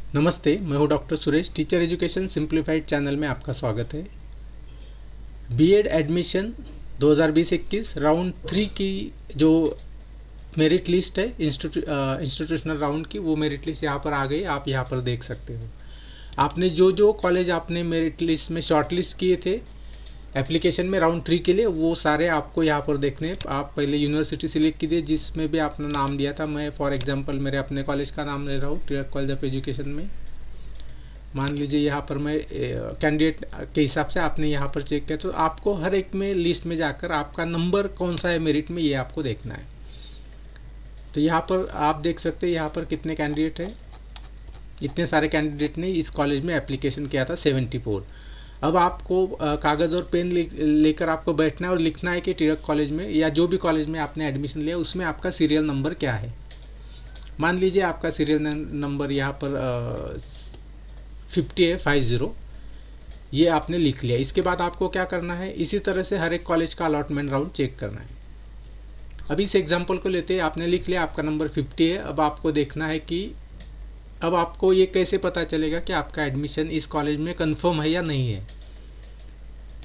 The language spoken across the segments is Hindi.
नमस्ते, मैं हूं doctor Suresh. Teacher education simplified channel में आपका स्वागत है। बीएड एडमिशन 2020-21 राउंड 3 की जो मेरिट लिस्ट है इंस्टीट्यूशनल राउंड की, वो मेरिट लिस्ट यहाँ पर आ गई। आप यहाँ पर देख सकते हो। आपने जो जो कॉलेज आपने मेरिट लिस्ट में शॉर्ट लिस्ट किए थे एप्लीकेशन में राउंड 3 के लिए, वो सारे आपको यहाँ पर देखने। आप पहले यूनिवर्सिटी सिलेक्ट कीजिए जिसमें भी आपने नाम दिया था। मैं फॉर एग्जांपल मेरे अपने कॉलेज का नाम ले रहा हूँ, तिलक कॉलेज ऑफ एजुकेशन में। मान लीजिए यहाँ पर मैं कैंडिडेट के हिसाब से आपने यहाँ पर चेक किया, तो आपको हर एक में लिस्ट में जाकर आपका नंबर कौन सा है मेरिट में, ये आपको देखना है। तो यहाँ पर आप देख सकते हैं यहाँ पर कितने कैंडिडेट हैं। इतने सारे कैंडिडेट ने इस कॉलेज में एप्लीकेशन किया था, 74। अब आपको कागज़ और पेन लेकर आपको बैठना है और लिखना है कि तिलक कॉलेज में या जो भी कॉलेज में आपने एडमिशन लिया उसमें आपका सीरियल नंबर क्या है। मान लीजिए आपका सीरियल नंबर यहाँ पर 50 है, 50। ये आपने लिख लिया। इसके बाद आपको क्या करना है, इसी तरह से हर एक कॉलेज का अलॉटमेंट राउंड चेक करना है। अब इस एग्जांपल को लेते हैं, आपने लिख लिया, आपका नंबर 50 है। अब आपको देखना है कि अब आपको ये कैसे पता चलेगा कि आपका एडमिशन इस कॉलेज में कंफर्म है या नहीं है।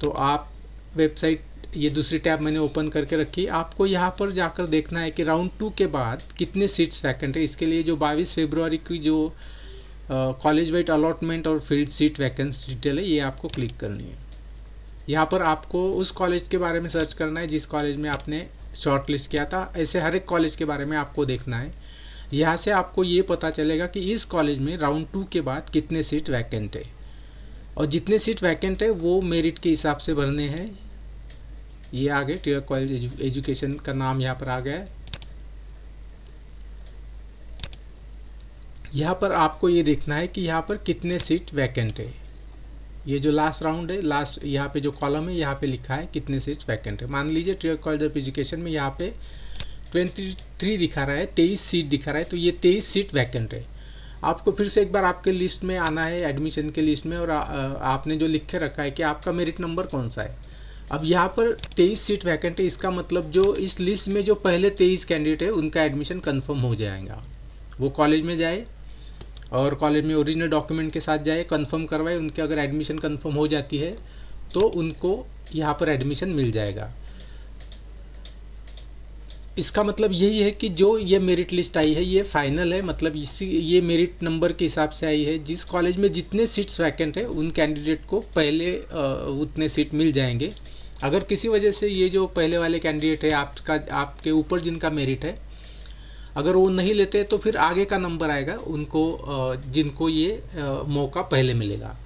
तो आप वेबसाइट, ये दूसरी टैब मैंने ओपन करके रखी। आपको यहाँ पर जाकर देखना है कि राउंड 2 के बाद कितने सीट्स वैकेंट है। इसके लिए जो 22 फरवरी की जो कॉलेज वाइड अलॉटमेंट और फील्ड सीट वैकेंसी डिटेल है, ये आपको क्लिक करनी है। यहाँ पर आपको उस कॉलेज के बारे में सर्च करना है जिस कॉलेज में आपने शॉर्ट लिस्ट किया था। ऐसे हर एक कॉलेज के बारे में आपको देखना है। यहाँ से आपको ये पता चलेगा कि इस कॉलेज में राउंड 2 के बाद कितने सीट वैकेंट है, और जितने सीट वैकेंट है वो मेरिट के हिसाब से भरने हैं। ये आगे तिलक कॉलेज एजुकेशन का नाम यहाँ पर आ गया है। यहाँ पर आपको ये देखना है कि यहाँ पर कितने सीट वैकेंट है। ये जो लास्ट राउंड है, लास्ट यहाँ पे जो कॉलम है, यहाँ पे लिखा है कितने सीट वैकेंट है। मान लीजिए तिलक कॉलेज ऑफ एजुकेशन में यहाँ पे 23 दिखा रहा है, 23 सीट दिखा रहा है, तो ये 23 सीट वैकेंट है। आपको फिर से एक बार आपके लिस्ट में आना है, एडमिशन के लिस्ट में, और आपने जो लिख के रखा है कि आपका मेरिट नंबर कौन सा है। अब यहाँ पर 23 सीट वैकेंट है, इसका मतलब जो इस लिस्ट में जो पहले 23 कैंडिडेट है उनका एडमिशन कंफर्म हो जाएगा। वो कॉलेज में जाए और कॉलेज में ओरिजिनल डॉक्यूमेंट के साथ जाए, कंफर्म करवाए। उनके अगर एडमिशन कंफर्म हो जाती है तो उनको यहाँ पर एडमिशन मिल जाएगा। इसका मतलब यही है कि जो ये मेरिट लिस्ट आई है ये फाइनल है, मतलब इसी ये मेरिट नंबर के हिसाब से आई है। जिस कॉलेज में जितने सीट्स वैकेंट है उन कैंडिडेट को पहले उतने सीट मिल जाएंगे। अगर किसी वजह से ये जो पहले वाले कैंडिडेट है आपके ऊपर जिनका मेरिट है, अगर वो नहीं लेते तो फिर आगे का नंबर आएगा उनको, जिनको ये मौका पहले मिलेगा।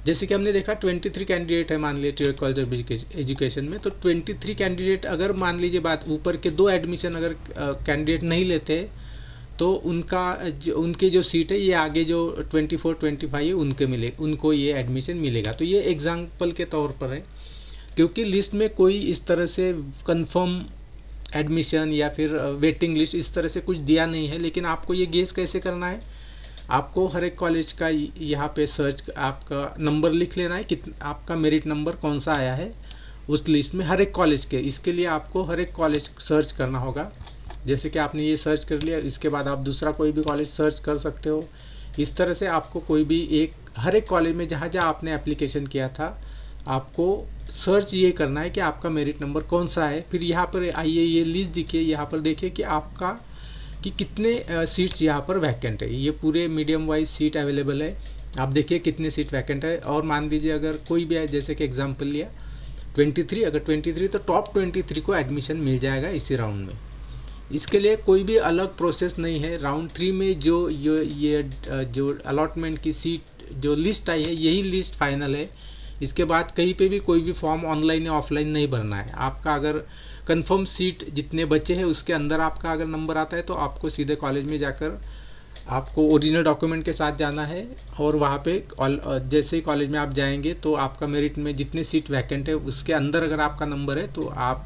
जैसे कि हमने देखा 23 कैंडिडेट है मान लीजिए तिलक कॉलेज ऑफ एजुकेशन में, तो 23 कैंडिडेट अगर मान लीजिए बात ऊपर के 2 एडमिशन अगर कैंडिडेट नहीं लेते तो उनकी जो सीट है ये आगे जो 24-25 है उनको ये एडमिशन मिलेगा। तो ये एग्जाम्पल के तौर पर है, क्योंकि लिस्ट में कोई इस तरह से कंफर्म एडमिशन या फिर वेटिंग लिस्ट इस तरह से कुछ दिया नहीं है। लेकिन आपको ये गेस कैसे करना है, आपको हर एक कॉलेज का यहाँ पे सर्च, आपका नंबर लिख लेना है कि आपका मेरिट नंबर कौन सा आया है उस लिस्ट में हर एक कॉलेज के। इसके लिए आपको हर एक कॉलेज सर्च करना होगा। जैसे कि आपने ये सर्च कर लिया, इसके बाद आप दूसरा कोई भी कॉलेज सर्च कर सकते हो। इस तरह से आपको कोई भी हर एक कॉलेज में जहाँ जहाँ आपने एप्लीकेशन किया था आपको सर्च ये करना है कि आपका मेरिट नंबर कौन सा है। फिर यहाँ पर आइए, ये लिस्ट दिखिए, यहाँ पर देखिए कि आपका कि कितने सीट्स यहाँ पर वैकेंट है। ये पूरे मीडियम वाइज सीट अवेलेबल है। आप देखिए कितने सीट वैकेंट है। और मान लीजिए अगर कोई भी है, जैसे कि एग्जांपल लिया 23, अगर 23 तो टॉप 23 को एडमिशन मिल जाएगा इसी राउंड में। इसके लिए कोई भी अलग प्रोसेस नहीं है। राउंड 3 में जो ये जो अलॉटमेंट की सीट जो लिस्ट आई है यही लिस्ट फाइनल है। इसके बाद कहीं पे भी कोई भी फॉर्म ऑनलाइन या ऑफलाइन नहीं भरना है। आपका अगर कंफर्म सीट जितने बचे हैं उसके अंदर आपका अगर नंबर आता है तो आपको सीधे कॉलेज में जाकर आपको ओरिजिनल डॉक्यूमेंट के साथ जाना है, और वहाँ पे जैसे ही कॉलेज में आप जाएंगे तो आपका मेरिट में जितने सीट वैकेंट है उसके अंदर अगर आपका नंबर है तो आप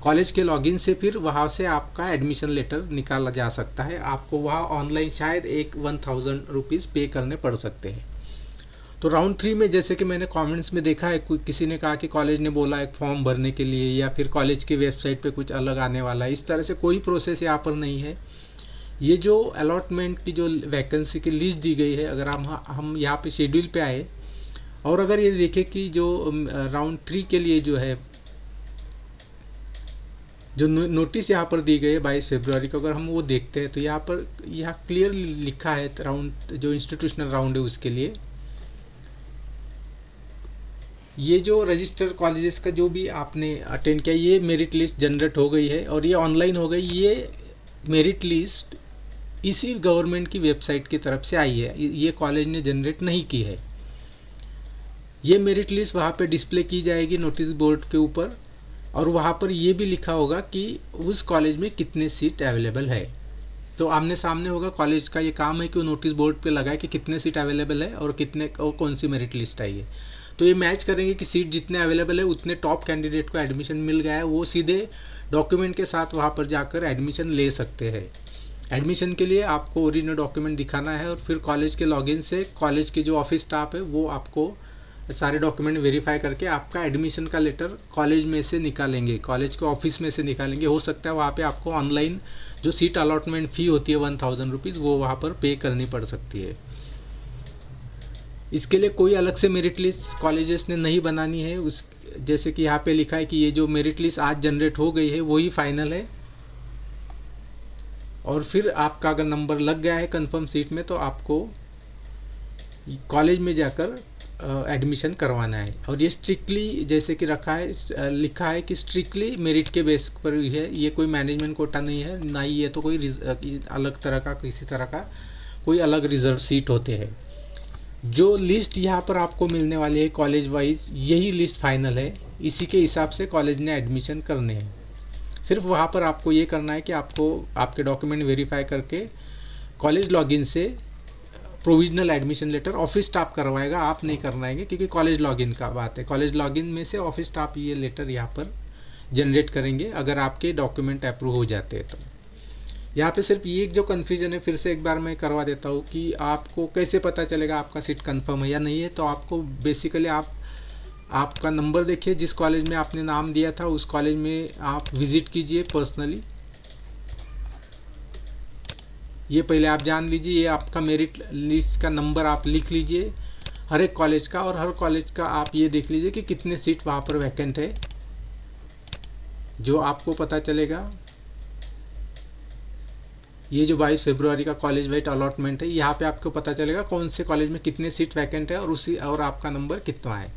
कॉलेज के लॉगिन से फिर वहाँ से आपका एडमिशन लेटर निकाला जा सकता है। आपको वहाँ ऑनलाइन शायद 1000 रुपीज़ पे करने पड़ सकते हैं। तो राउंड 3 में जैसे कि मैंने कमेंट्स में देखा है, किसी ने कहा कि कॉलेज ने बोला एक फॉर्म भरने के लिए या फिर कॉलेज की वेबसाइट पे कुछ अलग आने वाला है। इस तरह से कोई प्रोसेस यहाँ पर नहीं है। ये जो अलॉटमेंट की जो वैकेंसी की लिस्ट दी गई है, अगर हम यहाँ पे शेड्यूल पे आए और अगर ये देखें कि जो राउंड 3 के लिए जो है जो नोटिस यहाँ पर दी गई है 22 फरवरी को, अगर हम वो देखते हैं तो यहाँ क्लियर लिखा है राउंड जो इंस्टीट्यूशनल राउंड है उसके लिए ये जो रजिस्टर कॉलेजेस का जो भी आपने अटेंड किया ये मेरिट लिस्ट जनरेट हो गई है और ये ऑनलाइन हो गई। ये मेरिट लिस्ट इसी गवर्नमेंट की वेबसाइट की तरफ से आई है, ये कॉलेज ने जनरेट नहीं की है। ये मेरिट लिस्ट वहाँ पे डिस्प्ले की जाएगी नोटिस बोर्ड के ऊपर और वहाँ पर ये भी लिखा होगा कि उस कॉलेज में कितने सीट अवेलेबल है। तो आमने सामने होगा, कॉलेज का ये काम है कि वो नोटिस बोर्ड पे लगाए कि कितने सीट अवेलेबल है और कितने और कौन सी मेरिट लिस्ट आई है। तो ये मैच करेंगे कि सीट जितने अवेलेबल है उतने टॉप कैंडिडेट को एडमिशन मिल गया है, वो सीधे डॉक्यूमेंट के साथ वहाँ पर जाकर एडमिशन ले सकते हैं। एडमिशन के लिए आपको ओरिजिनल डॉक्यूमेंट दिखाना है और फिर कॉलेज के लॉगिन से कॉलेज के जो ऑफिस स्टाफ है वो आपको सारे डॉक्यूमेंट वेरीफाई करके आपका एडमिशन का लेटर कॉलेज में से निकालेंगे, कॉलेज के ऑफिस में से निकालेंगे। हो सकता है वहाँ पे आपको ऑनलाइन जो सीट अलॉटमेंट फ़ी होती है 1000 रुपीज़ वो वहाँ पर पे करनी पड़ सकती है। इसके लिए कोई अलग से मेरिट लिस्ट कॉलेजेस ने नहीं बनानी है। उस जैसे कि यहाँ पे लिखा है कि ये जो मेरिट लिस्ट आज जनरेट हो गई है वही फाइनल है और फिर आपका अगर नंबर लग गया है कंफर्म सीट में तो आपको कॉलेज में जाकर एडमिशन करवाना है। और ये स्ट्रिक्टली जैसे कि लिखा है कि स्ट्रिक्टली मेरिट के बेस पर ही है, ये कोई मैनेजमेंट कोटा नहीं है, ना ही ये तो कोई अलग तरह का किसी तरह का कोई अलग रिजर्व सीट होते हैं। जो लिस्ट यहाँ पर आपको मिलने वाली है कॉलेज वाइज यही लिस्ट फाइनल है, इसी के हिसाब से कॉलेज ने एडमिशन करने हैं। सिर्फ वहाँ पर आपको ये करना है कि आपको आपके डॉक्यूमेंट वेरीफाई करके कॉलेज लॉगिन से provisional admission letter office staff करवाएगा, आप नहीं करवाएंगे क्योंकि कॉलेज लॉगिन का बात है। कॉलेज लॉगिन में से ऑफिस स्टाफ ये लेटर यहाँ पर जनरेट करेंगे अगर आपके डॉक्यूमेंट अप्रूव हो जाते हैं तो। यहाँ पे सिर्फ ये जो कन्फ्यूजन है फिर से एक बार मैं करवा देता हूँ कि आपको कैसे पता चलेगा आपका सीट कंफर्म है या नहीं है। तो आपको बेसिकली आपका नंबर देखिए, जिस कॉलेज में आपने नाम दिया था उस कॉलेज में आप विजिट कीजिए पर्सनली। ये पहले आप जान लीजिए, ये आपका मेरिट लिस्ट का नंबर आप लिख लीजिए हर एक कॉलेज का, और हर कॉलेज का आप ये देख लीजिए कि कितने सीट वहाँ पर वैकेंट है, जो आपको पता चलेगा। ये जो 22 फरवरी का कॉलेज वाइड अलॉटमेंट है, यहाँ पे आपको पता चलेगा कौन से कॉलेज में कितने सीट वैकेंट है और आपका नंबर कितना है।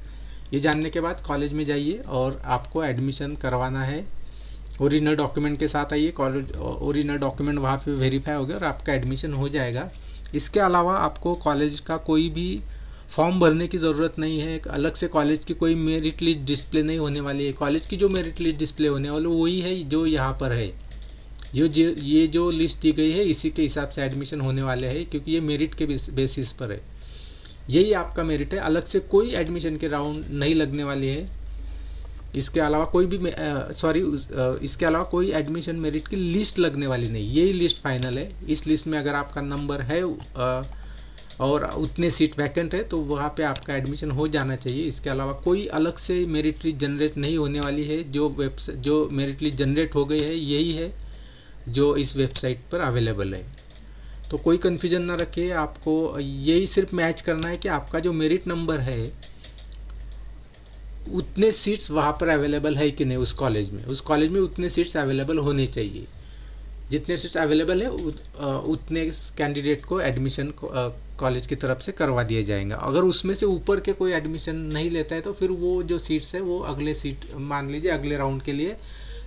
ये जानने के बाद कॉलेज में जाइए और आपको एडमिशन करवाना है। ओरिजिनल डॉक्यूमेंट के साथ आइए, कॉलेज ओरिजिनल डॉक्यूमेंट वहाँ पे वेरीफाई हो गया और आपका एडमिशन हो जाएगा। इसके अलावा आपको कॉलेज का कोई भी फॉर्म भरने की ज़रूरत नहीं है, अलग से कॉलेज की कोई मेरिट लिस्ट डिस्प्ले नहीं होने वाली है। कॉलेज की जो मेरिट लिस्ट डिस्प्ले होने वाली वही है जो यहाँ पर है। ये जो लिस्ट दी गई है इसी के हिसाब से एडमिशन होने वाले हैं, क्योंकि ये मेरिट के बेसिस पर है। यही आपका मेरिट है, अलग से कोई एडमिशन के राउंड नहीं लगने वाली है। इसके अलावा इसके अलावा कोई एडमिशन मेरिट की लिस्ट लगने वाली नहीं, यही लिस्ट फाइनल है। इस लिस्ट में अगर आपका नंबर है और उतने सीट वैकेंट है तो वहाँ पे आपका एडमिशन हो जाना चाहिए। इसके अलावा कोई अलग से मेरिट लिस्ट जनरेट नहीं होने वाली है। जो मेरिट लिस्ट जनरेट हो गई है यही है जो इस वेबसाइट पर अवेलेबल है। तो कोई कन्फ्यूजन ना रखिए, आपको यही सिर्फ मैच करना है कि आपका जो मेरिट नंबर है उतने सीट्स वहाँ पर अवेलेबल है कि नहीं। उस कॉलेज में उतने सीट्स अवेलेबल होने चाहिए। जितने सीट्स अवेलेबल है उतने कैंडिडेट को एडमिशन कॉलेज की तरफ से करवा दिया जाएगा। अगर उसमें से ऊपर के कोई एडमिशन नहीं लेता है तो फिर वो जो सीट्स है वो अगले सीट मान लीजिए अगले राउंड के लिए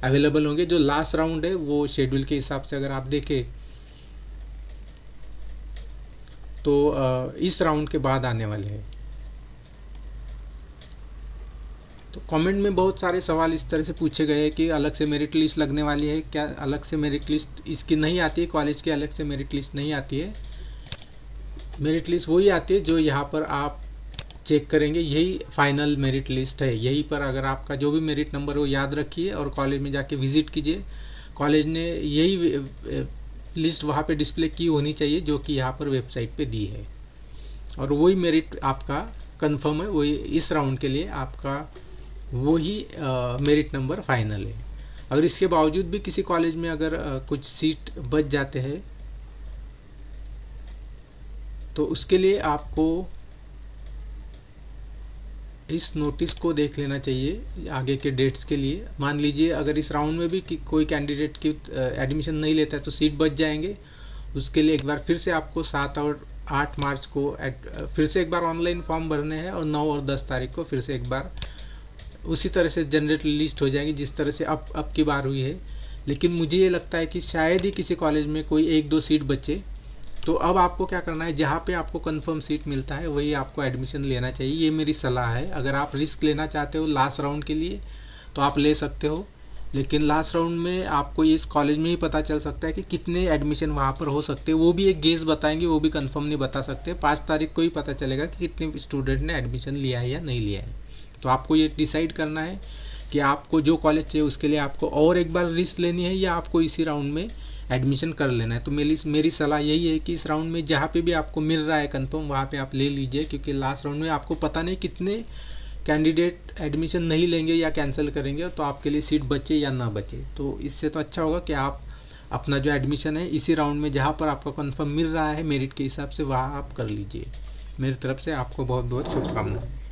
अवेलेबल होंगे। जो लास्ट राउंड है वो शेड्यूल के हिसाब से अगर आप देखें तो इस राउंड के बाद आने वाले हैं। तो कमेंट में बहुत सारे सवाल इस तरह से पूछे गए कि अलग से मेरिट लिस्ट लगने वाली है क्या। अलग से मेरिट लिस्ट इसकी नहीं आती है, कॉलेज की अलग से मेरिट लिस्ट नहीं आती है। मेरिट लिस्ट वही आती है जो यहाँ पर आप चेक करेंगे, यही फाइनल मेरिट लिस्ट है। यहीं पर अगर आपका जो भी मेरिट नंबर हो याद रखिए और कॉलेज में जाके विजिट कीजिए। कॉलेज ने यही लिस्ट वहाँ पे डिस्प्ले की होनी चाहिए जो कि यहाँ पर वेबसाइट पे दी है, और वही मेरिट आपका कंफर्म है। वही इस राउंड के लिए आपका वही मेरिट नंबर फाइनल है। अगर इसके बावजूद भी किसी कॉलेज में अगर कुछ सीट बच जाते हैं तो उसके लिए आपको इस नोटिस को देख लेना चाहिए आगे के डेट्स के लिए। मान लीजिए अगर इस राउंड में भी कोई कैंडिडेट की एडमिशन नहीं लेता है तो सीट बच जाएंगे। उसके लिए एक बार फिर से आपको 7 और 8 मार्च को फिर से एक बार ऑनलाइन फॉर्म भरने हैं और 9 और 10 तारीख को फिर से एक बार उसी तरह से जनरेट लिस्ट हो जाएंगी जिस तरह से अब की बार हुई है। लेकिन मुझे ये लगता है कि शायद ही किसी कॉलेज में कोई 1-2 सीट बचे। तो अब आपको क्या करना है, जहाँ पे आपको कंफर्म सीट मिलता है वही आपको एडमिशन लेना चाहिए, ये मेरी सलाह है। अगर आप रिस्क लेना चाहते हो लास्ट राउंड के लिए तो आप ले सकते हो, लेकिन लास्ट राउंड में आपको इस कॉलेज में ही पता चल सकता है कि कितने एडमिशन वहाँ पर हो सकते हैं। वो भी एक गेस बताएंगे, वो भी कंफर्म नहीं बता सकते। 5 तारीख को ही पता चलेगा कि कितने स्टूडेंट ने एडमिशन लिया है या नहीं लिया है। तो आपको ये डिसाइड करना है कि आपको जो कॉलेज चाहिए उसके लिए आपको और एक बार रिस्क लेनी है या आपको इसी राउंड में एडमिशन कर लेना है। तो मेरी सलाह यही है कि इस राउंड में जहाँ पे भी आपको मिल रहा है कंफर्म वहाँ पे आप ले लीजिए, क्योंकि लास्ट राउंड में आपको पता नहीं कितने कैंडिडेट एडमिशन नहीं लेंगे या कैंसिल करेंगे, तो आपके लिए सीट बचे या ना बचे। तो इससे तो अच्छा होगा कि आप अपना जो एडमिशन है इसी राउंड में जहाँ पर आपको कंफर्म मिल रहा है मेरिट के हिसाब से वहाँ आप कर लीजिए। मेरी तरफ से आपको बहुत बहुत शुभकामनाएं।